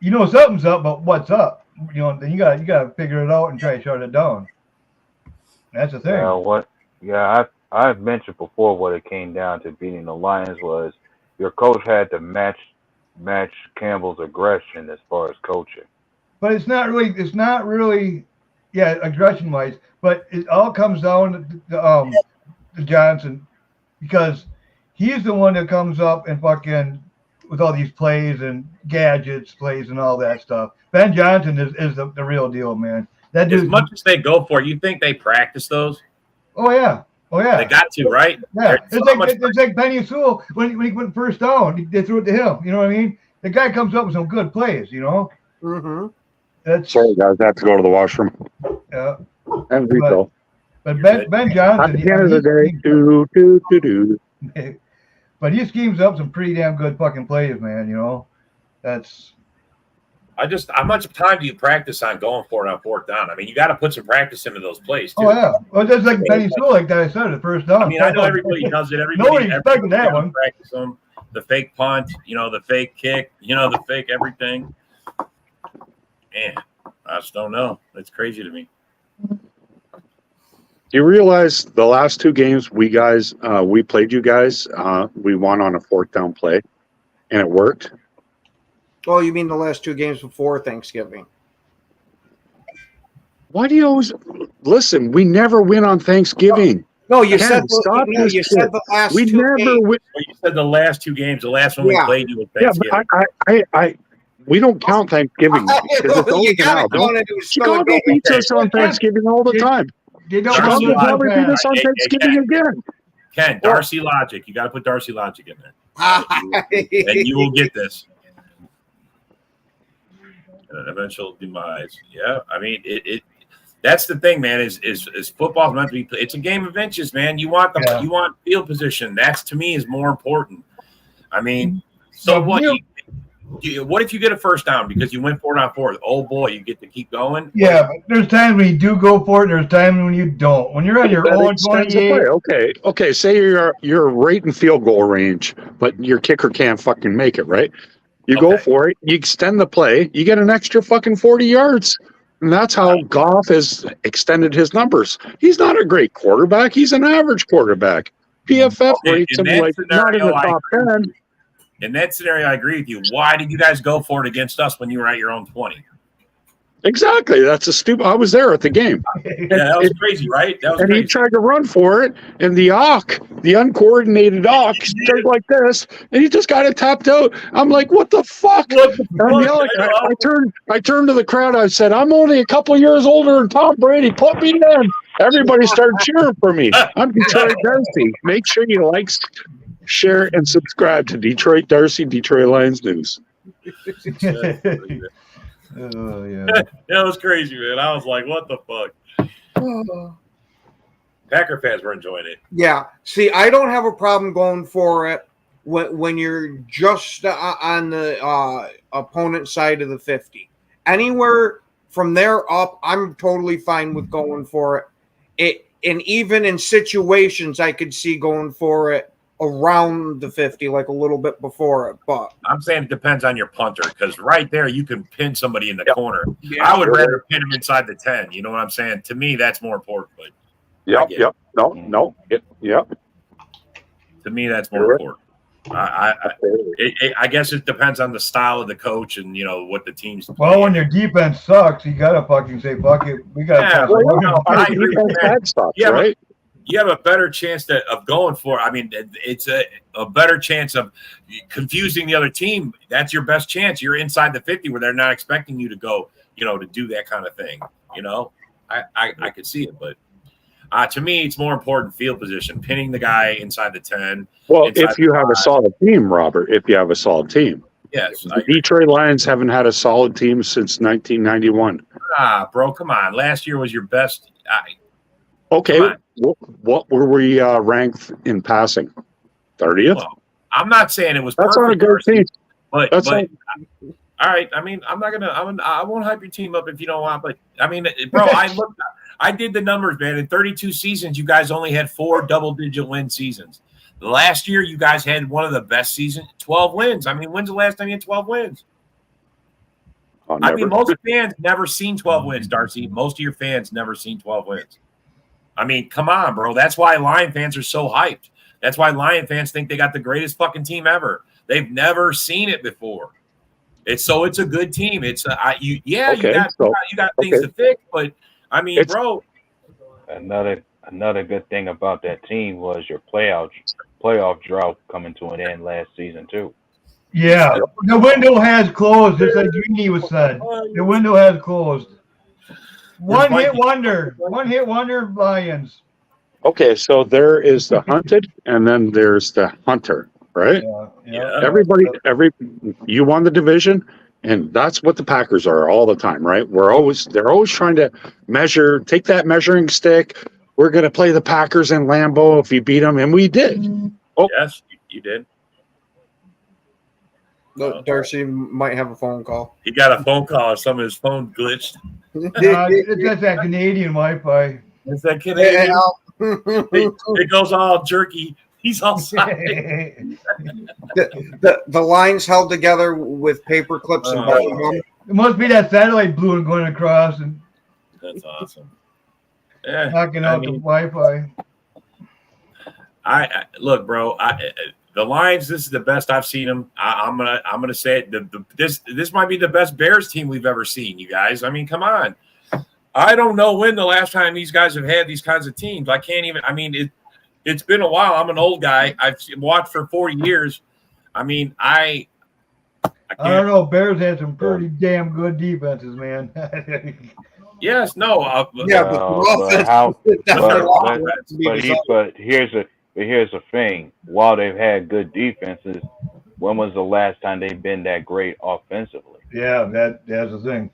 You know something's up, but what's up? You know, then you gotta figure it out and try to shut it down. That's the thing. I've mentioned before what it came down to beating the Lions was your coach had to match Campbell's aggression as far as coaching. But it's not really, aggression wise. But it all comes down to Johnson because he's the one that comes up and fucking with all these plays and gadgets, plays and all that stuff. Ben Johnson is the real deal, man. That as much as they go for, you think they practice those? Oh yeah. They got to, right? Yeah, it's like Penny Sewell when he went first down, they threw it to him. You know what I mean? The guy comes up with some good plays. You know. Mm-hmm. Sorry, guys, I have to go to the washroom. Yeah. And refill. But Ben Johnson, at the end of the day, but he schemes up some pretty damn good fucking plays, man. You know, that's. How much time do you practice on going for it on fourth down? I mean, you got to put some practice into those plays, too. Oh, yeah. Well, just like Penny Sewell, like that I said, the first down. I mean, I know everybody does it. Nobody expected that one. Practice them. The fake punt, the fake kick, the fake everything. Man, I just don't know. It's crazy to me. You realize the last 2 games we played you guys, we won on a fourth down play. and it worked. Oh, you mean the last 2 games before Thanksgiving? Why do you always listen? We never win on Thanksgiving. No, you Ken, said stop no, this you shit. said the last We 2 never games. win. Well, you said the last 2 games. The last one we played you with Yeah, Thanksgiving. but we don't count Thanksgiving because it's You over gotta now. count it. It was still a Chicago game. beats us on Thanksgiving all the time. Chicago probably beat us on Thanksgiving again. Ken, Darcy Logic. You got to put Darcy Logic in there. And you will get this. An eventual demise. Yeah, I mean it. That's the thing, man. Is football's meant to be? It's a game of inches, man. You want you want field position. That's to me is more important. I mean, so what? What if you get a first down because you went 4 on 4? Oh boy, you get to keep going. Yeah, but there's times when you do go for it. There's times when you don't. When you're on your own 28. Okay. Say you're right in field goal range, but your kicker can't fucking make it. Right? You go for it. You extend the play. You get an extra fucking 40 yards. And that's how Goff has extended his numbers. He's not a great quarterback. He's an average quarterback. PFF rates him like not in the top 10. In that scenario, I agree with you. Why did you guys go for it against us when you were at your own 20? Exactly. That's a stupid. I was there at the game. Yeah, that was crazy, right? That was and crazy. he tried to run for it, and the uncoordinated started like this, and he just got it tapped out. I'm like, what the fuck? I turned to the crowd. I said, I'm only a couple years older than Tom Brady. Put me in. Everybody started cheering for me. I'm Detroit Darcy. Make sure you like, share, and subscribe to Detroit Darcy, Detroit Lions News. Oh yeah, that was crazy, man. I was like, "What the fuck?" Packer fans were enjoying it. Yeah. See, I don't have a problem going for it when you're just on the opponent side of the 50. Anywhere from there up, I'm totally fine with going for it. And even in situations, I could see going for it around the 50, like a little bit before it. But I'm saying it depends on your punter, because right there you can pin somebody in the corner. I would rather pin him inside the 10. You know what I'm saying? To me, that's more important. But to me, that's more important. I guess it depends on the style of the coach and what the team's. Well, when your defense sucks, you gotta fucking say fuck it. We gotta. I agree with that. Right? You have a better chance of going for it. I mean, it's a better chance of confusing the other team. That's your best chance. You're inside the 50 where they're not expecting you to go, to do that kind of thing. I could see it, but to me, it's more important field position, pinning the guy inside the 10. Well, if you have a solid team, Robert, if you have a solid team. Yes. The Detroit Lions haven't had a solid team since 1991. Bro, come on. Last year was your best. Okay, what were we ranked in passing? 30th? Well, I'm not saying it was that's perfect. Not a good team. But all right. I mean, I won't hype your team up if you don't want. But I mean, bro, I did the numbers, man. In 32 seasons, you guys only had 4 double-digit win seasons. Last year, you guys had one of the best seasons, 12 wins. I mean, when's the last time you had 12 wins? I mean, most fans never seen 12 wins, Darcy. Most of your fans never seen 12 wins. I mean, come on, bro. That's why Lion fans are so hyped. That's why Lion fans think they got the greatest fucking team ever. They've never seen it before. It's a good team. It's you got things to fix, but I mean, bro. Another good thing about that team was your playoff drought coming to an end last season too. Yeah, the window has closed. Just like Greeny was said, the window has closed. One hit wonder, Lions. Okay, so there is the hunted, and then there's the hunter, right? Yeah. You won the division, and that's what the Packers are all the time, right? They're always trying to measure, take that measuring stick. We're going to play the Packers in Lambeau if you beat them, and we did. Oh, yes, you did. Darcy might have a phone call. He got a phone call. Some of his phone glitched. That's that Canadian Wi-Fi. It's that Canadian. It goes all jerky. He's all side. the lines held together with paper clips and both of them. It must be that satellite balloon going across and. That's awesome. Knocking out the Wi-Fi. I look, bro. The Lions, this is the best I've seen them. I'm gonna say it. This might be the best Bears team we've ever seen, you guys. I mean, come on. I don't know when the last time these guys have had these kinds of teams. I can't even. I mean, it's been a while. I'm an old guy. I've watched for 40 years. I mean, I don't know. Bears had some pretty damn good defenses, man. Yes, no. But here's the thing. While they've had good defenses, when was the last time they've been that great offensively? Yeah, that's the thing.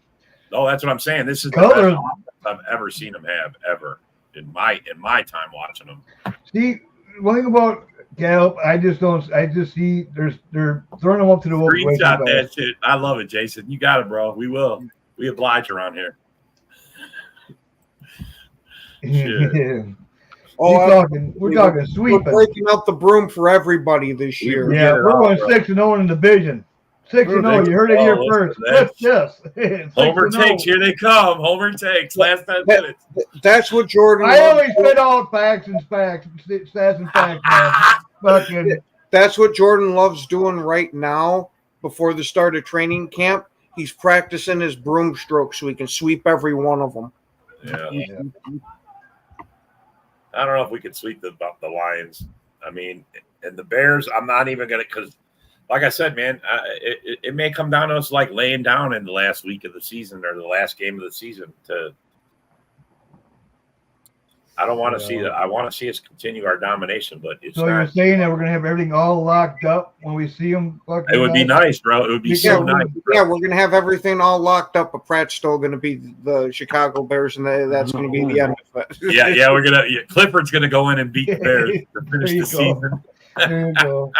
No, that's what I'm saying. This is the best offense I've ever seen them have ever in my time watching them. See, one thing about Gallup, I just see they're throwing them up to the wall. Screenshot that shit. I love it, Jason. You got it, bro. We will. We oblige around here. We're talking sweeping. We're breaking up the broom for everybody this year. Yeah, we're going 6-0 in the division. 6-0. You heard it here first. Yes. Homer takes. Here they come. Homer takes. Last 10 minutes. That's what Jordan. I always spit out facts and stats and facts, man. Fucking. That's what Jordan loves doing right now. Before the start of training camp, he's practicing his broom stroke so he can sweep every one of them. Yeah. I don't know if we could sweep the Lions. I mean, and the Bears, I'm not even going to, because like I said, man, it may come down to us like laying down in the last week of the season or the last game of the season. I don't want to see that. I want to see us continue our domination, but it's so not. You're saying that we're going to have everything all locked up when we see them? It would be nice, bro. It would be so nice. Yeah, we're going to have everything all locked up, but Pratt's still going to be the Chicago Bears, and that's going to be the end of it. Yeah, we're going to. Clifford's going to go in and beat the Bears to finish the season. There you go.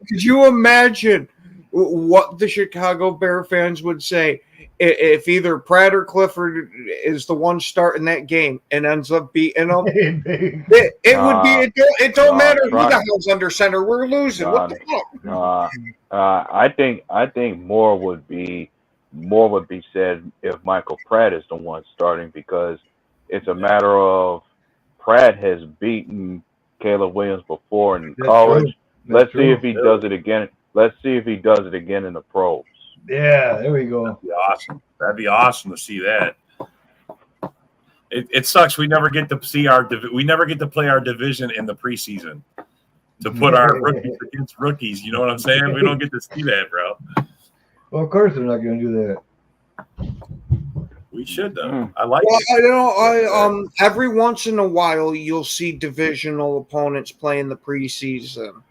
Could you imagine what the Chicago Bear fans would say if either Pratt or Clifford is the one starting that game and ends up beating them? It don't matter who the hell's under center. We're losing. What the fuck? I think more would be said if Michael Pratt is the one starting, because it's a matter of Pratt has beaten Caleb Williams before in college. Let's see if he does it again. Let's see if he does it again in the pros. Yeah, there we go. That'd be awesome. That'd be awesome to see that. It sucks. We never get to see we never get to play our division in the preseason to put our rookies against rookies. You know what I'm saying? We don't get to see that, bro. Well, of course they're not going to do that. We should though. I like it. Every once in a while you'll see divisional opponents play in the preseason.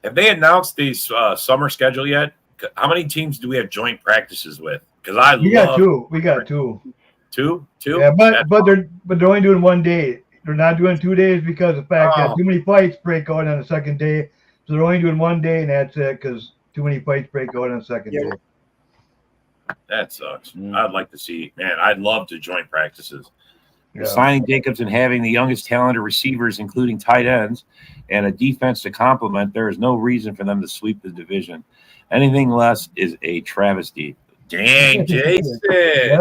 Have they announced these summer schedule yet? How many teams do we have joint practices with? Because we got two. We got two. Two? Yeah, but they're only doing 1 day. They're not doing 2 days because of the fact that too many fights break out on the second day. So they're only doing 1 day, and that's it, because too many fights break out on the second day. That sucks. I'd like to see, man, I'd love to join practices. Yeah. Signing Jacobs and having the youngest talented receivers, including tight ends, and a defense to complement, there is no reason for them to sweep the division. Anything less is a travesty. Dang, Jason. Yeah.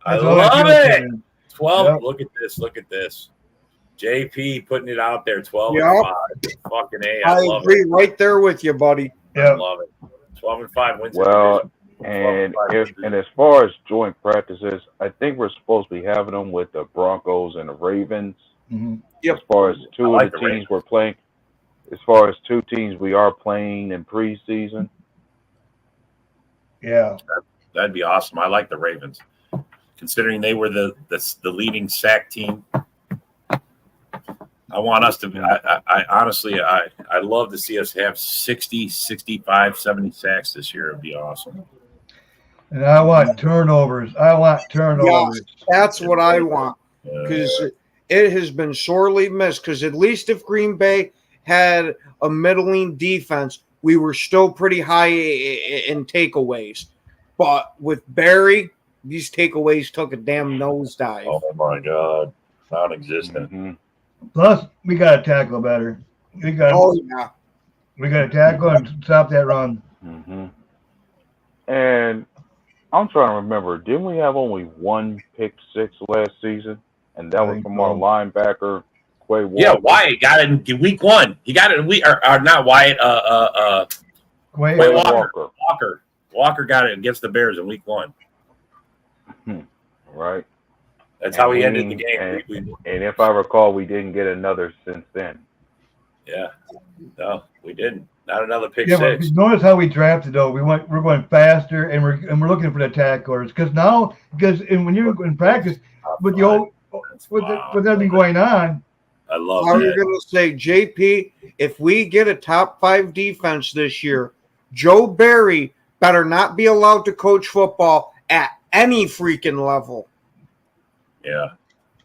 I love it. 12. Yep. Look at this. JP putting it out there, 12-5. Fucking A. I love agree it. right there with you, buddy. Yeah. I love it. 12-5 wins. Well, and as far as joint practices, I think we're supposed to be having them with the Broncos and the Ravens. Mm-hmm. As far as two of the teams we're playing, as far as two teams we are playing in preseason. Yeah, that'd be awesome. I like the Ravens, considering they were the leading sack team. I want us to be. I honestly, I love to see us have 60, 65, 70 sacks this year. It'd be awesome. And I want turnovers. Yeah, that's what I want, because it has been sorely missed. Because at least if Green Bay had a middling defense, we were still pretty high in takeaways. But with Barry, these takeaways took a damn nosedive. Oh my God, non-existent. Mm-hmm. Plus, we got to tackle better. We got to tackle and stop that run. Mm-hmm. And I'm trying to remember, didn't we have only one pick six last season? And that was from our linebacker. Walker. Yeah, Wyatt got it in week 1. He got it in week or not Wyatt. Quay Walker. Walker got it against the Bears in week 1. Right. That's how he ended the game. And if I recall, we didn't get another since then. Yeah. No, we didn't. Not another pick Yeah, six. but notice how we drafted though. We're going faster, and we're looking for the tacklers because when you're in practice with the old with everything going on. I love I that. was going to say, JP, if we get a top 5 defense this year, Joe Barry better not be allowed to coach football at any freaking level. Yeah.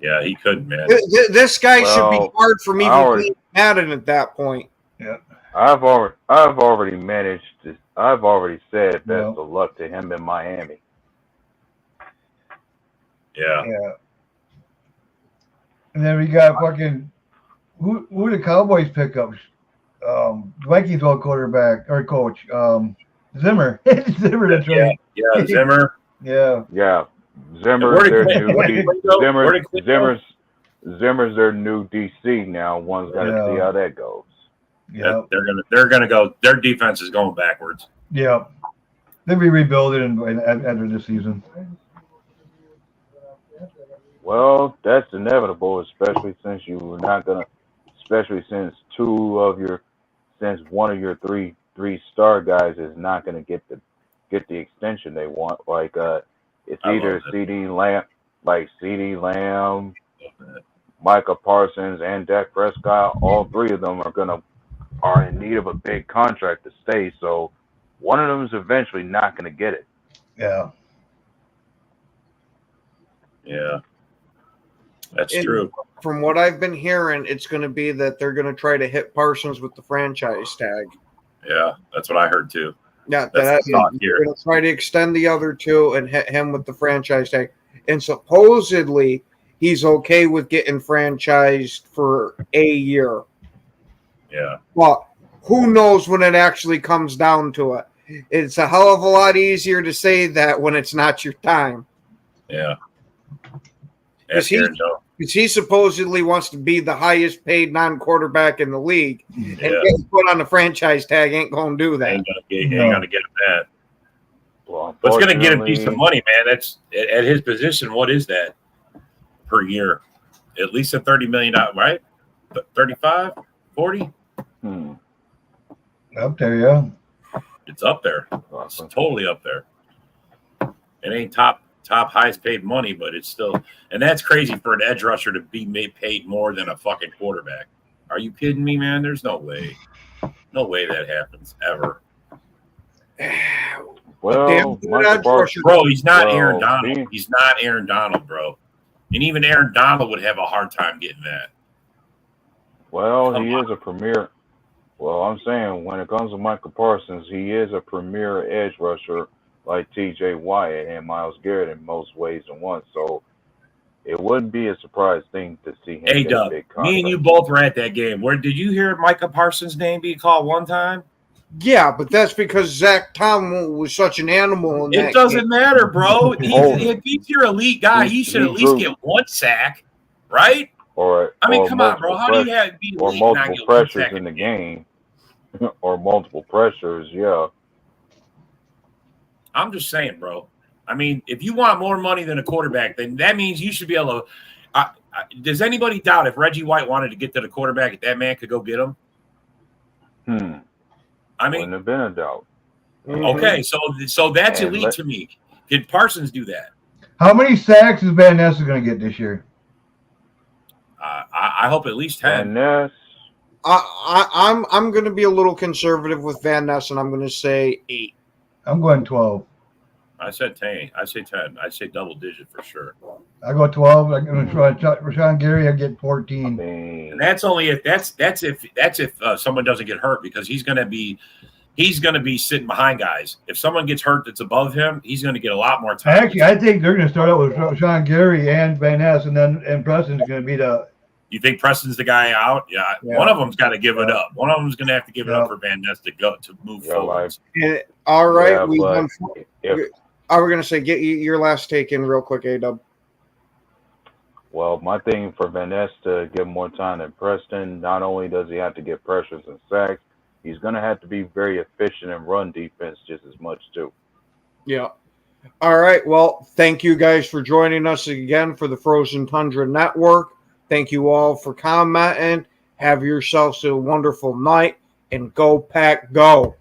Yeah, he couldn't, man. This guy should be hard for me to be mad at that point. Yeah. I've already said best of luck to him in Miami. Yeah. Yeah. And then we got fucking who the Cowboys pick up? Vikings old quarterback or coach. Zimmer. Zimmer, that's right. Yeah, Zimmer. Yeah. Yeah. Zimmer's their new DC now. One's got to see how that goes. Yeah. They're gonna go. Their defense is going backwards. Yeah. They'll be rebuilding after this season. Well, that's inevitable, especially since you were not gonna, especially since one of your three star guys is not gonna get the extension they want. Like it's either CD Lamb, Micah Parsons, and Dak Prescott. All 3 of them are in need of a big contract to stay. So one of them is eventually not going to get it. Yeah. Yeah. That's true. From what I've been hearing, it's going to be that they're going to try to hit Parsons with the franchise tag. Yeah, that's what I heard too. Yeah, that's they're going to try to extend the other 2 and hit him with the franchise tag. And supposedly, he's okay with getting franchised for a year. Yeah. Well, who knows when it actually comes down to it? It's a hell of a lot easier to say that when it's not your time. Yeah. Because he supposedly wants to be the highest paid non-quarterback in the league. And getting put on the franchise tag ain't going to do that. Ain't going to get him that. Well, but it's going to get him decent money, man. That's at his position. What is that per year? At least a $30 million, right? 35, 40? Up there, yeah. It's up there. It's totally up there. It ain't top highest paid money, but it's still, and that's crazy for an edge rusher to be paid more than a fucking quarterback. Are you kidding me, man? There's no way. No way that happens ever. Well, bro, he's not Aaron Donald. He's not Aaron Donald, bro. And even Aaron Donald would have a hard time getting that. Well, he is a premier. Well, I'm saying when it comes to Michael Parsons, he is a premier edge rusher like T.J. Wyatt and Myles Garrett in most ways and one. So it wouldn't be a surprise thing to see him get a big contract. Me and you both were at that game. Where did you hear Micah Parsons' name be called one time? Yeah, but that's because Zach Tom was such an animal. It doesn't matter, bro. If he's your elite guy, he should at least get 1 sack, right? I mean, come on, bro. How do you have be elite or and not multiple get 1 pressures sack in the game? Or multiple pressures, yeah. I'm just saying, bro. I mean, if you want more money than a quarterback, then that means you should be able to. Does anybody doubt if Reggie White wanted to get to the quarterback, that man could go get him? I mean, wouldn't have been a doubt. Okay, so that's elite to me. Did Parsons do that? How many sacks is Van Ness going to get this year? I hope at least 10. Van Ness. I'm going to be a little conservative with Van Ness, and I'm going to say 8. I'm going 12. I said 10. I say 10. I say double digit for sure. I go 12. I'm going to try Rashawn Gary. I get 14. And that's only if that's if someone doesn't get hurt, because he's going to be sitting behind guys. If someone gets hurt that's above him, he's going to get a lot more time. Actually, I think they're going to start out with Rashawn Gary and Van Ness, and Preston's going to be the. You think Preston's the guy out? Yeah. One of them's got to give it up. One of them's going to have to give it up for Van Ness to move forward. All right, Yeah, I was going to say, get your last take in real quick, A-Dub. Well, my thing for Van Ness to get more time than Preston, not only does he have to get pressures and sacks, he's going to have to be very efficient in run defense just as much, too. Yeah. All right. Well, thank you guys for joining us again for the Frozen Tundra Network. Thank you all for commenting. Have yourselves a wonderful night, and go Pack Go.